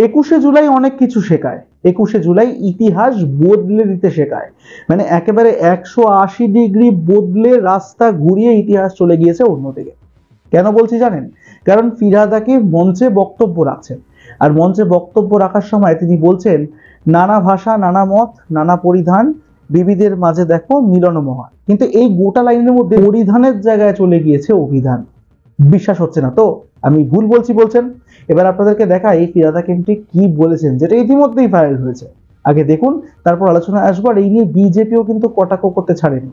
একুশে জুলাই অনেক কিছু শেখায়। একুশে জুলাই ইতিহাস বদলে দিতে শেখায়, মানে একেবারে 180 ডিগ্রি বদলে রাস্তা ঘুরিয়ে ইতিহাস চলে গিয়েছে অন্যদিকে। কেন বলছি জানেন? কারণ ফিরহাদ হাকিম মঞ্চে বক্তব্য রাখছেন, আর মঞ্চে বক্তব্য রাখার সময় তিনি বলছেন, নানা ভাষা, নানা মত, নানা পরিধান, বিবিধের মাঝে দেখো মিলন মহান। কিন্তু এই গোটা লাইনের মধ্যে পরিধানের জায়গায় চলে গিয়েছে অভিধান। বিশ্বাস হচ্ছে না তো? আমি ভুল বলছি বলছেন? এবার আপনাদেরকে দেখাই এই ফিরহাদ হাকিম ঠিক কি বলেছেন, যেটা ইতিমধ্যেই ভাইরাল হয়েছে। আগে দেখুন, তারপর আলোচনা আসবো। আর এই নিয়ে বিজেপিও কিন্তু কটাক্ষ করতে ছাড়েনি।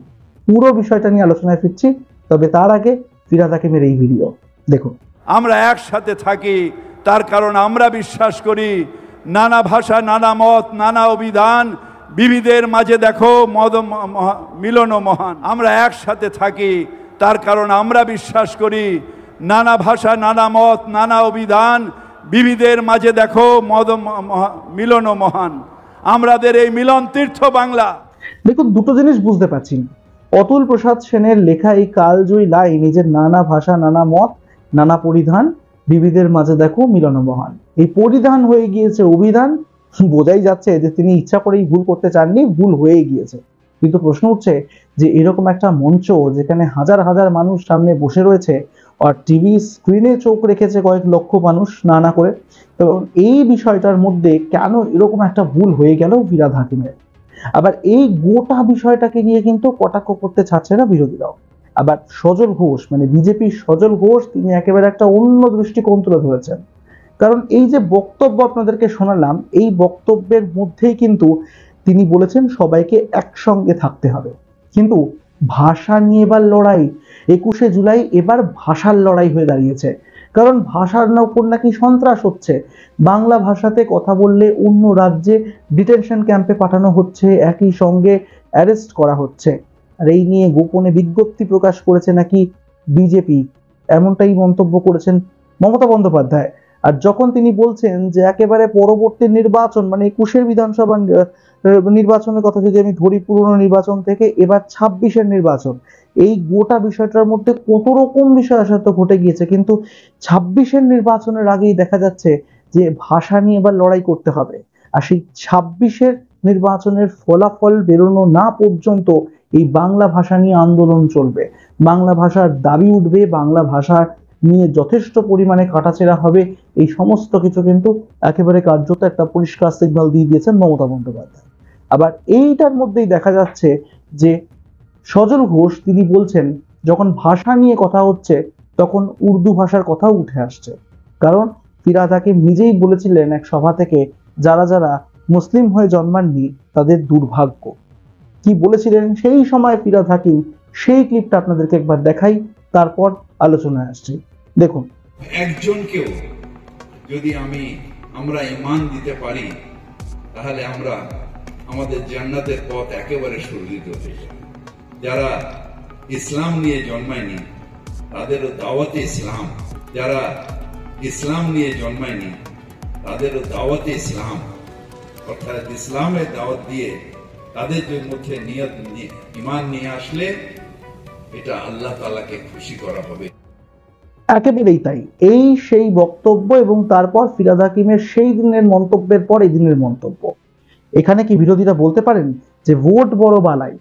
পুরো বিষয়টা নিয়ে আলোচনায় ফিরছি, তবে তার আগে ফিরহাদ হাকিমের এই ভিডিও দেখুন। আমরা একসাথে থাকি তার কারণ আমরা বিশ্বাস করি নানা ভাষা, নানা মত, নানা অভিধান, বিবিধের মাঝে দেখো মিলন মহান। আমরা একসাথে থাকি তার কারণ আমরা বিশ্বাস করি নানা ভাষা, নানা মত, নানা অভিধান, বিবিধের মাঝে দেখো মিলন মহান। আমাদের এই মিলন তীর্থ বাংলা। দেখুন, দুটো জিনিস বুঝতে পারছি। অতুল প্রসাদ সেনের লেখা এই কালজয়ী লাইন, নিজের নানা ভাষা, নানা মত, নানা পরিধান, বিবিধের মাঝে দেখো মিলন মহান, এই পরিধান হয়ে গিয়েছে অভিধান। বোঝাই যাচ্ছে যে তিনি ইচ্ছা করেই ভুল করতে চাননি, ভুল হয়ে গিয়েছে। কিন্তু প্রশ্ন উঠছে যে এরকম একটা মঞ্চ যেখানে হাজার হাজার মানুষ সামনে বসে রয়েছে, আর টিভি স্ক্রিনে চোখ রেখেছে কয়েক লক্ষ মানুষ না করে, এবং এই বিষয়টার মধ্যে কেন এরকম একটা ভুল হয়ে গেল ফিরহাদ হাকিমের? আবার এই গোটা বিষয়টাকে নিয়ে কিন্তু কটাক্ষ করতে ছাড়ছে না বিরোধীরাও। আবার সজল ঘোষ, মানে বিজেপির সজল ঘোষ, তিনি একেবারে একটা অন্য দৃষ্টিকোণ তুলে ধরেছেন। কারণ এই যে বক্তব্য আপনাদেরকে শোনালাম, এই বক্তব্যের মধ্যেই কিন্তু তিনি বলেছেন সবাইকে একসঙ্গে থাকতে হবে। কিন্তু ভাষা নিয়ে এবার লড়াই, 21শে জুলাই এবার ভাষার লড়াই হয়ে দাঁড়িয়েছে। কারণ ভাষার উপর নাকি সন্ত্রাস হচ্ছে, বাংলা ভাষাতে কথা বললে অন্য রাজ্যে ডিটেনশন ক্যাম্পে পাঠানো হচ্ছে, একই সঙ্গে অ্যারেস্ট করা হচ্ছে। আর এই নিয়ে গোপনে বিজ্ঞপ্তি প্রকাশ করেছে নাকি বিজেপি, এমনটাই মন্তব্য করেছেন মমতা বন্দ্যোপাধ্যায়। আর যখন তিনি বলছেন যে একেবারে পরবর্তী নির্বাচন, মানে 21শে বিধানসভা নির্বাচনের কথা যদি আমি ধরি, পুরনো নির্বাচন থেকে এবার 26শে নির্বাচন, এই গোটা বিষয়টার মধ্যে কত রকম বিষয় আসলে ঘটে গিয়েছে। কিন্তু 26শে নির্বাচনের আগেই দেখা যাচ্ছে যে ভাষা নিয়ে এবার লড়াই করতে হবে। আর সেই 26শে নির্বাচনের ফলাফল বেরোনো না পর্যন্ত এই বাংলা ভাষা নিয়ে আন্দোলন চলবে, বাংলা ভাষার দাবি উঠবে, বাংলা ভাষা নিয়ে যথেষ্ট পরিমাণে কাটাছেঁড়া হবে। এই সমস্ত কিছু কিন্তু একেবারে কার্যত একটা পরিষ্কার সিগন্যাল দিয়ে দিয়েছেন মমতা বন্দ্যোপাধ্যায়। আবার এইটার মধ্যেই দেখা যাচ্ছে যে সজল ঘোষ তিনি বলছেন, যখন ভাষা নিয়ে কথা হচ্ছে তখন উর্দু ভাষার কথাও উঠে আসছে। কারণ ফিরহাদ হাকিম নিজেই বলেছিলেন এক সভা থেকে, যারা যারা মুসলিম হয়ে জন্মাননি তাদের দুর্ভাগ্য। কি বলেছিলেন সেই সময় ফিরহাদ হাকিম, সেই ক্লিপটা আপনাদেরকে একবার দেখাই, তারপর আলোচনায় আসছি। দেখুন। একজনকেও যদি আমরা ঈমান দিতে পারি, তাহলে আমরা আমাদের জান্নাতের পথ একেবারে সুরক্ষিত হয়ে যাবে। যারা ইসলাম নিয়ে জন্মায়নি তাদেরও দাওয়াতে ইসলাম, যারা ইসলাম নিয়ে জন্মায়নি তাদেরও দাওয়াতে ইসলাম, অর্থাৎ ইসলামের দাওয়াত দিয়ে তাদের মধ্যে ঈমান নিয়ে আসলে এটা আল্লাহ তাআলাকে খুশি করা হবে। একেবারেই তাই। এই সেই বক্তব্য, এবং তারপর ফিরহাদ হাকিমের সেই দিনের মন্তব্যের পর এই দিনের মন্তব্য। এখানে কি বিরোধীরা বলতে পারেন যে ভোট বড় বালাই,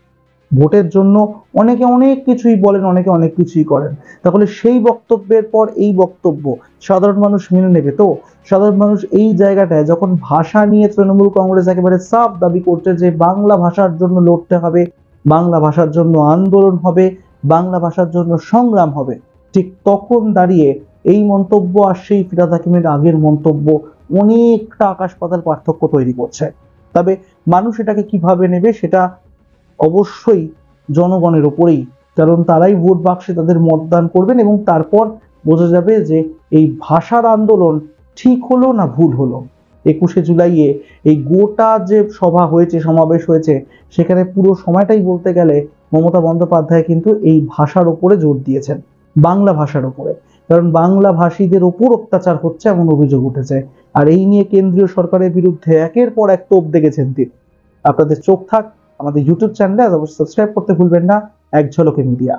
ভোটের জন্য অনেকে অনেক কিছুই বলেন, অনেকে অনেক কিছুই করেন, তাহলে সেই বক্তব্যের পর এই বক্তব্য সাধারণ মানুষ মেনে নেবে তো? সাধারণ মানুষ এই জায়গাটায় যখন ভাষা নিয়ে তৃণমূল কংগ্রেস একেবারে সাফ দাবি করছে যে বাংলা ভাষার জন্য লড়তে হবে, বাংলা ভাষার জন্য আন্দোলন হবে, বাংলা ভাষার জন্য সংগ্রাম হবে, ঠিক তখন দাঁড়িয়ে এই মন্তব্য আর সেই ফিরহাদ হাকিমের আগের মন্তব্য অনেকটা আকাশ পাতাল পার্থক্য তৈরি করছে। তবে মানুষ এটাকে কিভাবে নেবে সেটা অবশ্যই জনগণের উপরেই, কারণ তারাই ভোট বাক্সে তাদের মতদান করবেন, এবং তারপর বোঝা যাবে যে এই ভাষার আন্দোলন ঠিক হলো না ভুল হলো। 21শে জুলাইয়ে এই গোটা যে সভা হয়েছে, সমাবেশ হয়েছে, সেখানে পুরো সময়টাই বলতে গেলে মমতা বন্দ্যোপাধ্যায় কিন্তু এই ভাষার উপরে জোর দিয়েছেন, বাংলা ভাষার উপরে। কারণ বাংলা ভাষীদের উপর অত্যাচার হচ্ছে এমন অভিযোগ উঠেছে, আর এই নিয়ে কেন্দ্রীয় সরকারের বিরুদ্ধে একের পর এক তোপ দেখেছেন তিনি। আপনাদের চোখ থাক আমাদের ইউটিউব চ্যানেলে, অবশ্যই সাবস্ক্রাইব করতে ভুলবেন না এক ঝলকে মিডিয়া।